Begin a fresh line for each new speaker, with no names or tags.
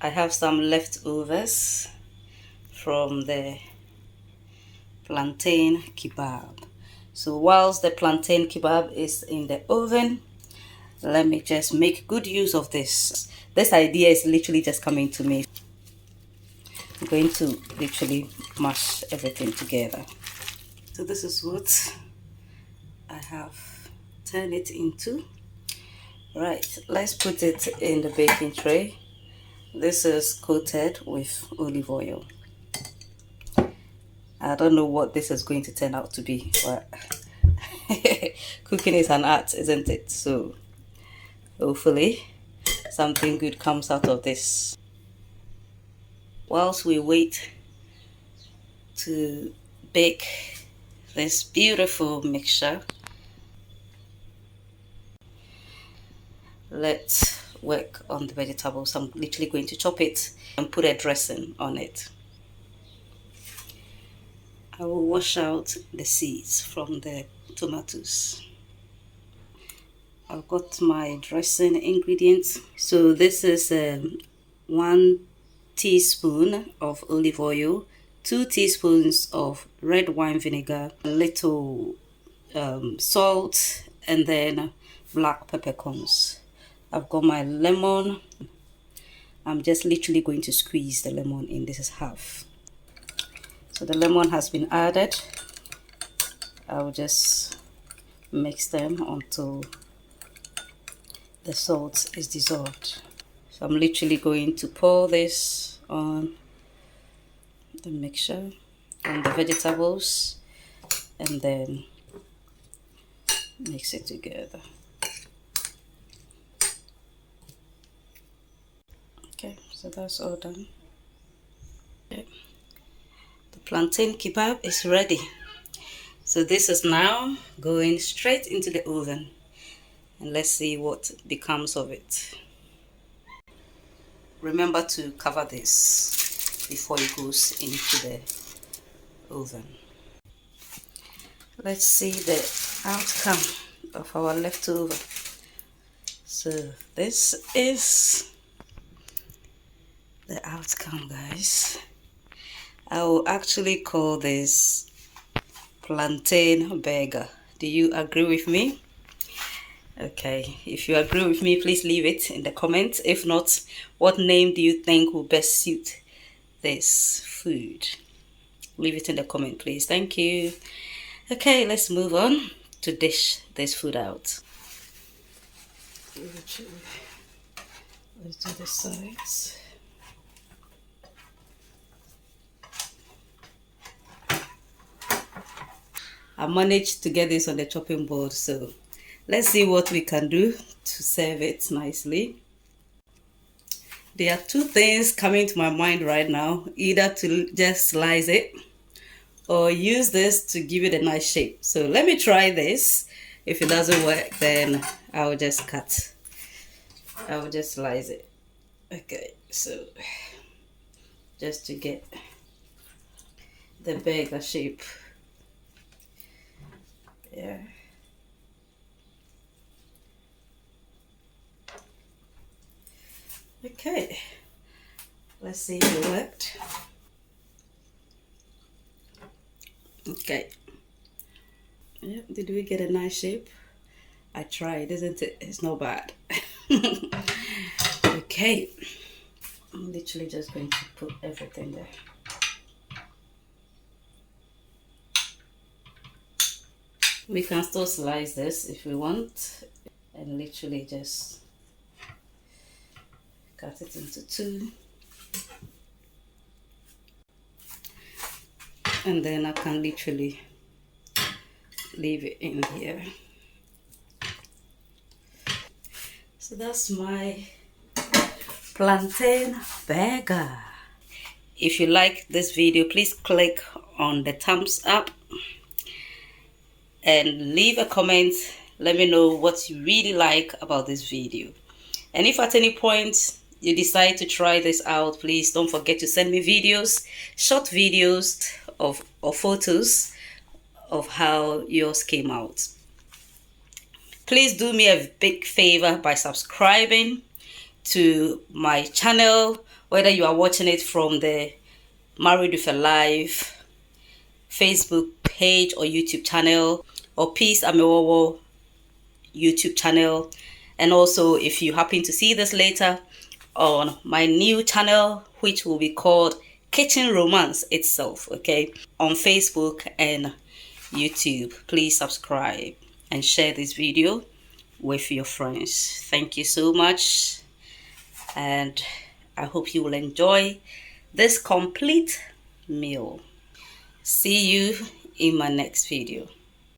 I have some leftovers from the plantain kebab. So whilst the plantain kebab is in the oven, let me just make good use of this. This idea is literally just coming to me. I'm going to literally mash everything together. So this is what I have turned it into. Right, let's put it in the baking tray. This is coated with olive oil. I don't know what this is going to turn out to be, but cooking is an art, isn't it? So hopefully something good comes out of this. Whilst we wait to bake this beautiful mixture, let's work on the vegetables. I'm literally going to chop it and put a dressing on it. I will wash out the seeds from the tomatoes. I've got my dressing ingredients. So this is 1 teaspoon of olive oil, 2 teaspoons of red wine vinegar, a little salt, and then black peppercorns. I've got my lemon. I'm just literally going to squeeze the lemon in. This is half. So the lemon has been added. I'll just mix them until the salt is dissolved. So I'm literally going to pour this on the mixture, on the vegetables, and then mix it together. Okay, so that's all done. Okay. The plantain kebab is ready. So this is now going straight into the oven, and let's see what becomes of it. Remember to cover this before it goes into the oven. Let's see the outcome of our leftover. So this is the outcome, guys. I will actually call this plantain burger. Do you agree with me? Okay, if you agree with me, please leave it in the comments. If not, what name do you think will best suit this food? Leave it in the comment, please. Thank you. Okay, let's move on to dish this food out. Let's do the sides. I managed to get this on the chopping board, so let's see what we can do to serve it nicely. There are two things coming to my mind right now, either to just slice it or use this to give it a nice shape. So let me try this. If it doesn't work, then I'll just cut. I will just slice it. Okay, so just to get the burger shape. Yeah. Okay, let's see if it worked. Okay. Yeah, did we get a nice shape? I tried, isn't it? It's not bad. Okay, I'm literally just going to put everything there. We can still slice this if we want, and literally just cut it into 2. And then I can literally leave it in here. So that's my plantain burger. If you like this video, please click on the thumbs up and leave a comment. Let me know what you really like about this video. And if at any point you decide to try this out, please don't forget to send me videos, short videos or photos of how yours came out. Please do me a big favor by subscribing to my channel, whether you are watching it from the Married with a Life Facebook page or YouTube channel, or Peace Amewowor YouTube channel. And also, if you happen to see this later, on my new channel, which will be called Kitchen Romance itself, okay, on Facebook and YouTube. Please subscribe and share this video with your friends. Thank you so much, and I hope you will enjoy this complete meal. See you in my next video.